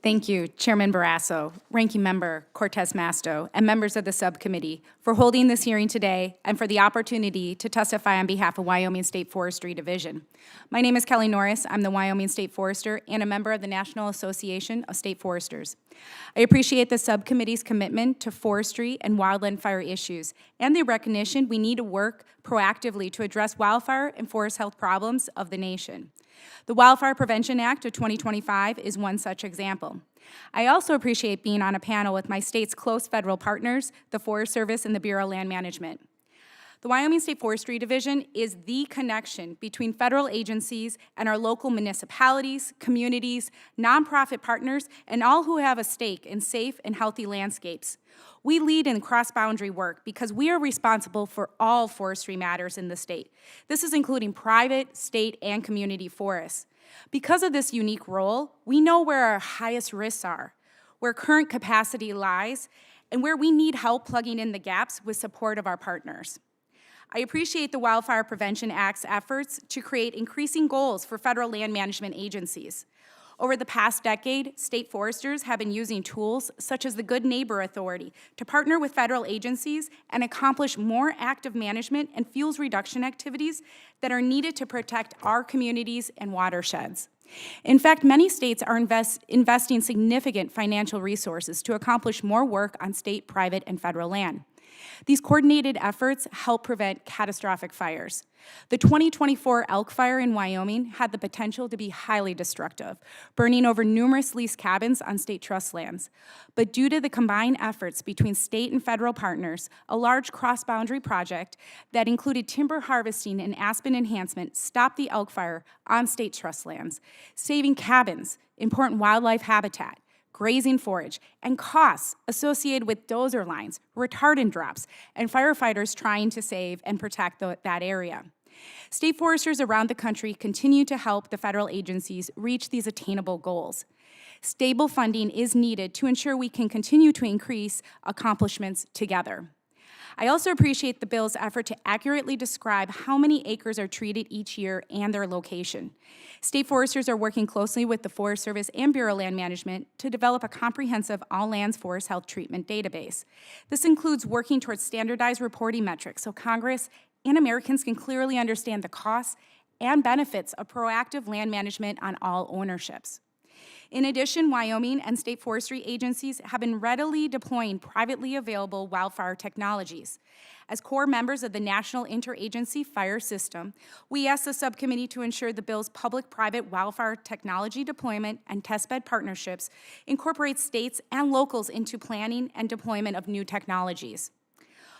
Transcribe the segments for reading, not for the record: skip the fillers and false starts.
Thank you, Chairman Barrasso, Ranking Member Cortez Masto, and members of the subcommittee for holding this hearing today and for the opportunity to testify on behalf of Wyoming State Forestry Division. My name is Kelly Norris. I'm the Wyoming State Forester and a member of the National Association of State Foresters. I appreciate the subcommittee's commitment to forestry and wildland issues and the recognition we need to work proactively to address wildfire and forest health problems of the nation. The Wildfire Prevention Act of 2025 is one such example. I also appreciate being on a panel with my state's close federal partners, the Forest Service and the Bureau of Land Management. The Wyoming State Forestry Division is the connection between federal agencies and our local municipalities, communities, nonprofit partners, and all who have a stake in safe and healthy landscapes. We lead in cross-boundary work because we are responsible for all forestry matters in the state. This is including private, state, and community forests. Because of this unique role, we know where our highest risks are, where current capacity lies, and where we need help plugging in the gaps with support of our partners. I appreciate the Wildfire Prevention Act's efforts to create increasing goals for federal land management agencies. Over the past decade, state foresters have been using tools such as the Good Neighbor Authority to partner with federal agencies and accomplish more active management and fuels reduction activities that are needed to protect our communities and watersheds. In fact, many states are investing significant financial resources to accomplish more work on state, private, and federal land. These coordinated efforts help prevent catastrophic fires. The 2024 elk fire in Wyoming had the potential to be highly destructive, burning over numerous leased cabins on state trust lands. But due to the combined efforts between state and federal partners, a large cross-boundary project that included timber harvesting and aspen enhancement stopped the elk fire on state trust lands, saving cabins, important wildlife habitat, grazing forage, and costs associated with dozer lines, retardant drops, and firefighters trying to save and protect that area. State foresters around the country continue to help the federal agencies reach these attainable goals. Stable funding is needed to ensure we can continue to increase accomplishments together. I also appreciate the bill's effort to accurately describe how many acres are treated each year and their location. State foresters are working closely with the Forest Service and Bureau of Land Management to develop a comprehensive all lands forest health treatment database. This includes working towards standardized reporting metrics so Congress and Americans can clearly understand the costs and benefits of proactive land management on all ownerships. In addition, Wyoming and state forestry agencies have been readily deploying privately available wildfire technologies. As core members of the National Interagency Fire System, we ask the subcommittee to ensure the bill's public-private wildfire technology deployment and testbed partnerships incorporate states and locals into planning and deployment of new technologies.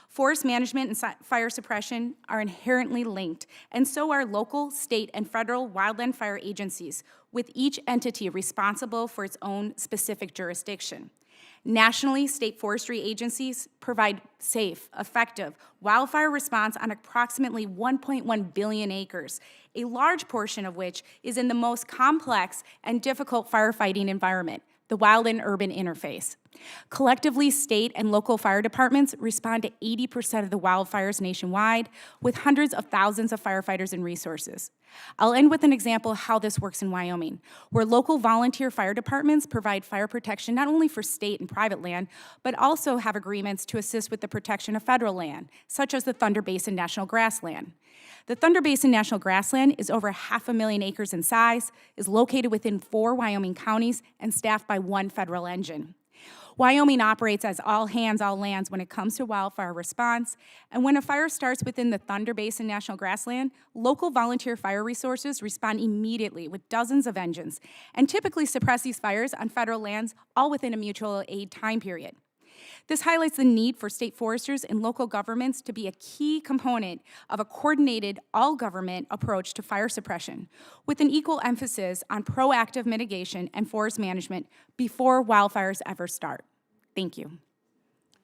Forest management and fire suppression are inherently linked, and so are local, state, and federal wildland fire agencies, with each entity responsible for its own specific jurisdiction. Nationally, state forestry agencies provide safe, effective wildfire response on approximately 1.1 billion acres, a large portion of which is in the most complex and difficult firefighting environment, the wild and urban interface. Collectively, state and local fire departments respond to 80% of the wildfires nationwide, with hundreds of thousands of firefighters and resources. I'll end with an example of how this works in Wyoming, where local volunteer fire departments provide fire protection not only for state and private land, but also have agreements to assist with the protection of federal land, such as the Thunder Basin National Grassland. The Thunder Basin National Grassland is over 500,000 acres in size, is located within 4 Wyoming counties, and staffed by 1 federal engine. Wyoming operates as all hands, all lands when it comes to wildfire response, and when a fire starts within the Thunder Basin National Grassland, local volunteer fire resources respond immediately with dozens of engines, and typically suppress these fires on federal lands, all within a mutual aid time period. This highlights the need for state foresters and local governments to be a key component of a coordinated, all-government approach to fire suppression, with an equal emphasis on proactive mitigation and forest management before wildfires ever start. Thank you.